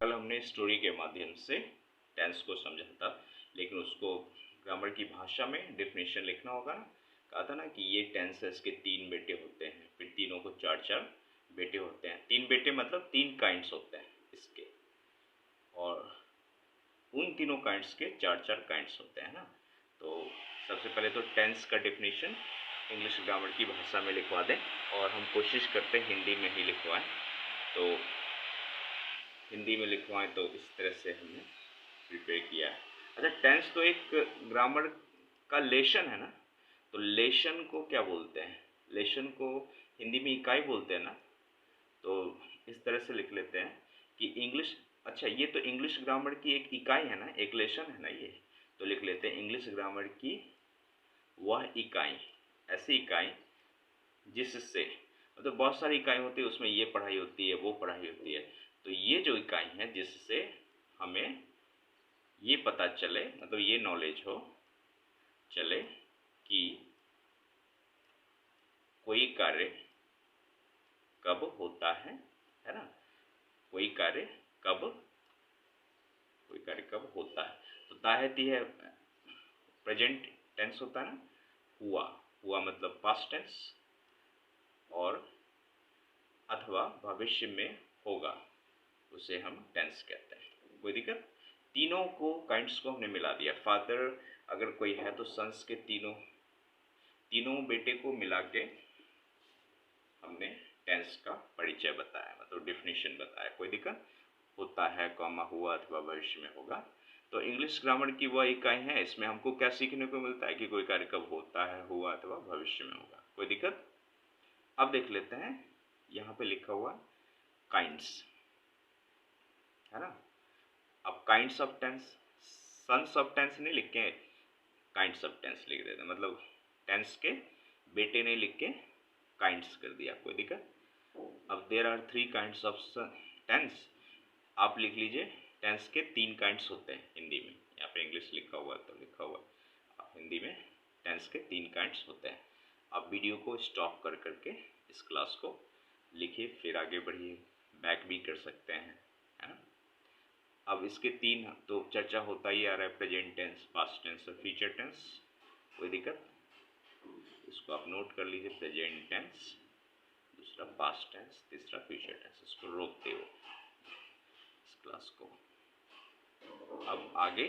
कल हमने स्टोरी के माध्यम से टेंस को समझा था, लेकिन उसको ग्रामर की भाषा में डेफिनेशन लिखना होगा ना। कहा था ना कि ये टेंस है, इसके तीन बेटे होते हैं, फिर तीनों को चार चार बेटे होते हैं। तीन बेटे मतलब तीन काइंड्स होते हैं इसके, और उन तीनों काइंड्स के चार चार काइंड्स होते हैं ना। तो सबसे पहले तो टेंस का डेफिनेशन इंग्लिश ग्रामर की भाषा में लिखवा दें, और हम कोशिश करते हैं हिंदी में ही लिखवाएं। तो हिंदी में लिखवाएं तो इस तरह से हमने प्रिपेयर किया है। अच्छा, टेंस तो एक ग्रामर का लेशन है ना, तो लेशन को क्या बोलते हैं? लेशन को हिंदी में इकाई बोलते हैं ना। तो इस तरह से लिख लेते हैं कि इंग्लिश, अच्छा ये तो इंग्लिश ग्रामर की एक इकाई है ना, एक लेशन है ना ये। तो लिख लेते हैं इंग्लिश ग्रामर की वह इकाई, ऐसी इकाई जिससे, मतलब बहुत सारी इकाई होती है, उसमें ये पढ़ाई होती है, वो पढ़ाई होती है। तो ये जो इकाई है जिससे हमें ये पता चले, मतलब ये नॉलेज हो चले कि कोई कार्य कब होता है ना। कोई कार्य कब होता है। तो ताहती है प्रेजेंट टेंस होता है ना, हुआ मतलब पास्ट टेंस, और अथवा भविष्य में होगा, उसे हम टेंस कहते हैं। कोई दिक्कत? तीनों को काइंड्स को हमने मिला दिया। फादर अगर कोई है तो सन्स के तीनों बेटे को मिला के हमने टेंस का परिचय बताया, मतलब डेफिनेशन बताया। कोई दिक्कत? होता है, कॉमा, हुआ अथवा भविष्य में होगा। तो इंग्लिश ग्रामर की वह इकाई है, इसमें हमको क्या सीखने को मिलता है कि कोई कार्य कब होता है, हुआ अथवा भविष्य में होगा। कोई दिक्कत? अब देख लेते हैं, यहाँ पे लिखा हुआ काइंड्स है ना। अब kinds of tense, sons of tense नहीं लिख के काइंड्स ऑफ टेंस लिख देते, मतलब टेंस के बेटे नहीं लिख के काइंड्स कर दिया। कोई दिक्कत? अब there are three kinds of tense, आप लिख लीजिए टेंस के तीन काइंड्स होते हैं हिंदी में। यहाँ पे इंग्लिश लिखा हुआ तो लिखा हुआ, हिंदी में टेंस के तीन काइंड्स होते हैं। आप वीडियो को स्टॉप कर करके इस क्लास को लिखिए, फिर आगे बढ़िए, बैक भी कर सकते हैं, है ना। अब इसके तीन तो चर्चा होता ही आ रहा है, प्रेजेंट टेंस, पास्ट टेंस और फ्यूचर टेंस। कोई दिक्कत? इसको आप नोट कर लीजिए, प्रेजेंट टेंस, दूसरा पास्ट टेंस, तीसरा फ्यूचर टेंस। इसको रोकते हो इस क्लास को। अब आगे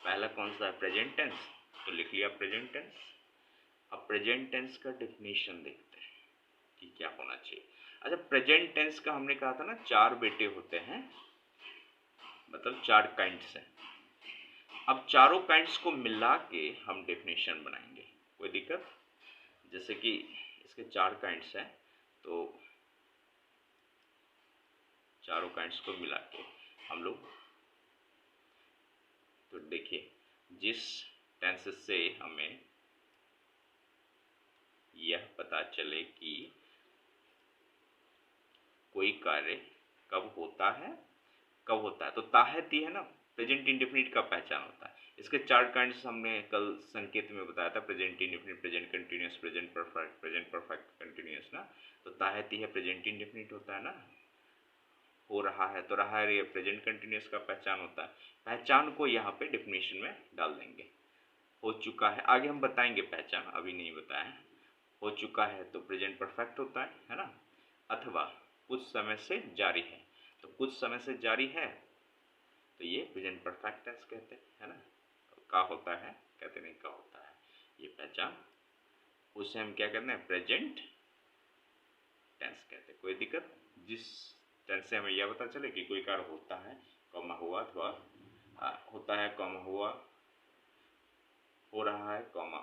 पहला कौन सा है? Present tense. तो लिख लिया प्रेजेंट टेंस। अब प्रेजेंट टेंस का डेफिनेशन देखते हैं कि क्या होना चाहिए। अच्छा, प्रेजेंट टेंस का हमने कहा था ना, चार बेटे होते हैं, मतलब चार काइंड्स हैं। अब चारों काइंड्स को मिला के हम डेफिनेशन बनाएंगे। कोई दिक्कत? जैसे कि इसके चार काइंड्स हैं, तो चारों काइंड्स को मिला के हम लोग, तो देखिए, जिस टेंस से हमें यह पता चले कि कोई कार्य कब होता है, तो ताहती है ना, प्रेजेंट इंडेफिनिट का पहचान होता है। इसके चार काइंड्स हमने कल संकेत में बताया था, present indefinite, present continuous, present perfect continuous ना। तो ताहती है प्रेजेंट इंडेफिनिट होता है ना, हो रहा है तो रहा है, ये प्रेजेंट कंटिन्यूअस का पहचान होता है। पहचान को यहाँ पे डेफिनेशन में डाल देंगे। हो चुका है, आगे हम बताएंगे पहचान, अभी नहीं बताया। हो चुका है तो प्रेजेंट परफेक्ट होता है ना। अथवा कुछ समय से जारी है, तो कुछ समय से जारी है तो ये प्रेजेंट परफेक्ट टेंस कहते हैं, है ना। का होता है कहते नहीं, का होता है, ये पहचान, उसे हम क्या कहते हैं? प्रेजेंट टेंस कहते हैं। कोई दिक्कत? जिस टेंस से हमें यह पता चले कि कोई कार्य होता है, कॉमा, हुआ अथवा होता है, कॉमा, हुआ, हो रहा है, कॉमा,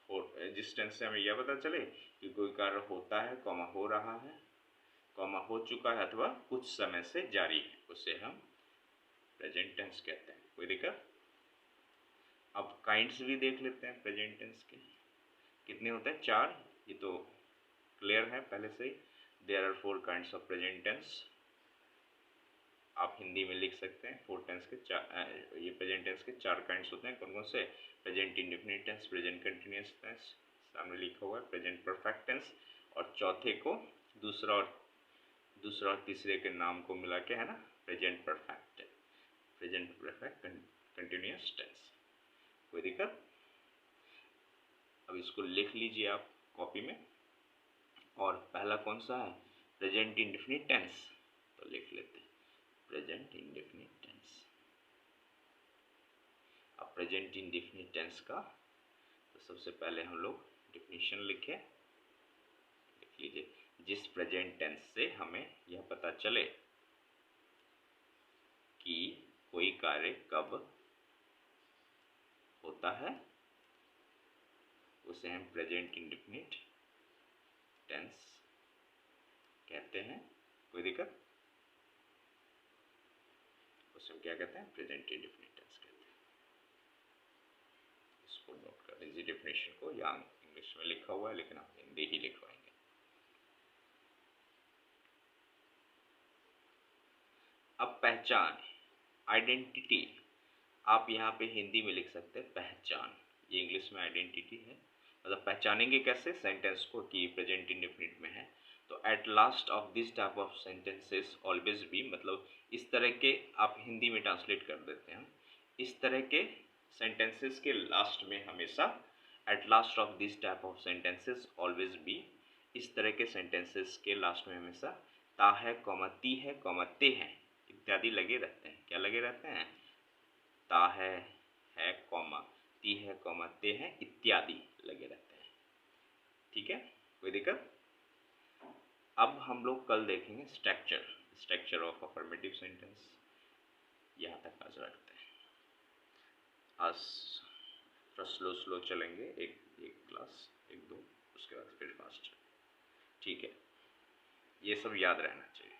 हो, जिस टेंस से हमें यह पता चले कि कोई कार्य होता है, कॉमा, हो रहा है, कॉमा, हो चुका है अथवा कुछ समय से जारी है, उसे हम प्रेजेंट टेंस कहते हैं। कोई दिक्कत? अब काइंड्स भी देख लेते हैं प्रेजेंट टेंस के। कितने होते हैं? चार। ये तो क्लियर है पहले से ही। There are four kinds of present tense. आप हिंदी में लिख सकते हैं, फोर टेंस के चार, ये प्रेजेंट टेंस के चार काइंड्स होते हैं। कौन कौन से? Present indefinite tense, present continuous tense, सामने लिखा हुआ है प्रेजेंट परफेक्ट टेंस, और चौथे को दूसरा और दूसरा और तीसरे के नाम को मिला के है ना present perfect, present perfect continuous tense. कोई दिक्कत? अब इसको लिख लीजिए आप कॉपी में। और पहला कौन सा है? Present indefinite tense. तो लिख लेते हैं प्रेजेंट इंडेफिनिट टेंस। अब प्रेजेंट इंडेफिनिट टेंस का तो सबसे पहले हम लोग डेफिनेशन लिखे। लिख लीजिए, जिस प्रेजेंट टेंस से हमें यह पता चले कि कोई कार्य कब होता है उसे हम प्रेजेंट इंडेफिनिट टेंस कहते हैं। कोई दिक्कत? उसे हम क्या कहते हैं? प्रेजेंट इंडेफिनिट टेंस कहते हैं। इसको नोट कर लीजिए डेफिनेशन को। यहाँ इंग्लिश में लिखा हुआ है लेकिन हम हिंदी ही लिखवाएंगे। अब पहचान, आइडेंटिटी, आप यहाँ पे हिंदी में लिख सकते हैं पहचान, ये इंग्लिश में आइडेंटिटी है। मतलब पहचानेंगे कैसे सेंटेंस को कि प्रेजेंट इंडेफिनिट में है। तो at last of this type of sentences always be, मतलब इस तरह के, आप हिंदी में ट्रांसलेट कर देते हैं, इस तरह के सेंटेंसेस के लास्ट में हमेशा, at last of this type of sentences always be, इस तरह के सेंटेंसेस के लास्ट में हमेशा ता है, कॉमा ती है, कॉमा ते हैं इत्यादि लगे रहते हैं। क्या लगे रहते हैं? ता है कॉमा ती है, कॉमा ते हैं इत्यादि लगे रहते हैं। ठीक है, कोई दिक्कत? अब हम लोग कल देखेंगे structure, structure of affirmative sentence. यहाँ तक आज रखते हैं। आज थोड़ा स्लो स्लो चलेंगे, एक क्लास, एक दो, उसके बाद फिर फास्ट। ठीक है, ये सब याद रहना चाहिए।